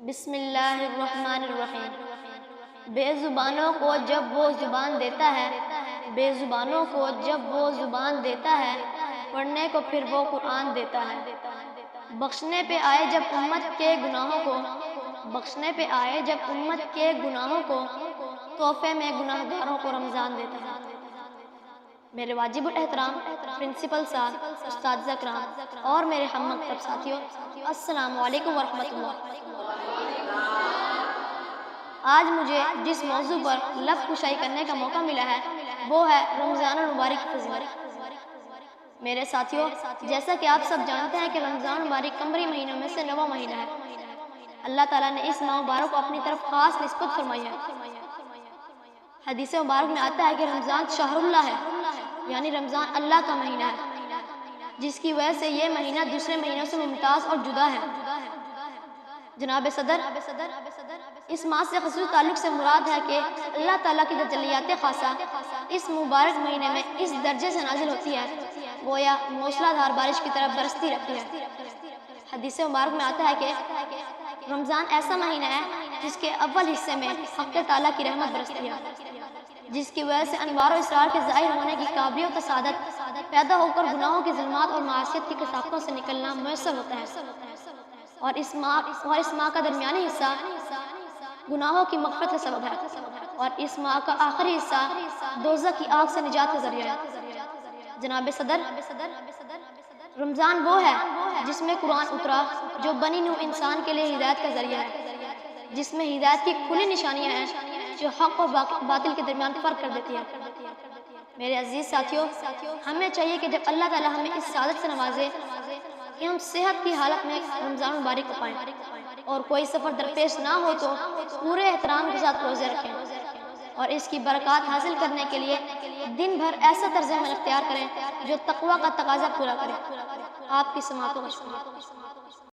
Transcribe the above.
بسم اللہ الرحمن الرحیم۔ بے زبانوں کو جب وہ زبان دیتا ہے، بے زبانوں کو جب وہ زبان دیتا ہے، پڑھنے کو پھر وہ قرآن دیتا ہے۔ بخشنے پہ آئے جب امت کے گناہوں کو، بخشنے پہ آئے جب امت کے گناہوں کو، تحفے میں گناہ گاروں کو رمضان دیتا ہے۔ میرے واجب الاحترام پرنسپل صاحب، اساتذہ کرام اور میرے ہم مکتب ساتھیوں، السلام علیکم ورحمۃ اللہ۔ آج مجھے جس موضوع پر لفظ کشائی کرنے کا موقع ملا ہے وہ ہے رمضان المبارک کی فضیلت۔ میرے ساتھیوں، جیسا کہ آپ سب جانتے ہیں کہ رمضان المبارک قمری مہینوں میں سے 9واں مہینہ ہے۔ اللہ تعالیٰ نے اس ماہ مبارک کو اپنی طرف خاص نسبت فرمائی ہے۔ حدیث مبارک میں آتا ہے کہ رمضان شہر اللہ ہے، یعنی رمضان اللہ کا مہینہ ہے، جس کی وجہ سے یہ مہینہ دوسرے مہینوں سے ممتاز اور جدا ہے۔ جناب صدر، اس ماہ سے خصوصی تعلق سے مراد ہے کہ اللہ تعالیٰ کی تجلیات خاصہ اس مبارک مہینے میں اس درجے سے نازل ہوتی ہے، گویا موسلا دھار بارش کی طرح برستی رہتی ہے۔ حدیث مبارک میں آتا ہے کہ رمضان ایسا مہینہ ہے جس کے اول حصے میں حق تعالیٰ کی رحمت برستی ہے، جس کی وجہ سے انوار و اسرار کے ظاہر ہونے کی قابلیت و سعادت پیدا ہو کر گناہوں کی ظلمات اور معاشیت کی کثافتوں سے نکلنا میسر ہوتا ہے، اور اس ماہ کا درمیانی حصہ گناہوں کی مغفرت کا سبب ہے، اور اس ماہ کا آخری حصہ دوزخ کی آگ سے نجات کا ذریعہ ہے۔ جناب صدر، رمضان وہ ہے جس میں قرآن اترا جو بنی نوع انسان کے لیے ہدایت کا ذریعہ ہے، جس میں ہدایت کی کھلی نشانیاں ہیں جو حق اور باطل کے درمیان فرق کر دیتی ہے۔ میرے عزیز ساتھیوں، ہمیں چاہیے کہ جب اللہ تعالیٰ ہمیں اس سعادت سے نوازے کہ ہم صحت کی حالت میں رمضان مبارک کو پائیں اور کوئی سفر درپیش نہ ہو تو پورے احترام کے ساتھ روزے رکھیں، اور اس کی برکات حاصل کرنے کے لیے دن بھر ایسا طرز عمل اختیار کریں جو تقویٰ کا تقاضا پورا کرے۔ آپ کی سماعتوں کا شکریہ۔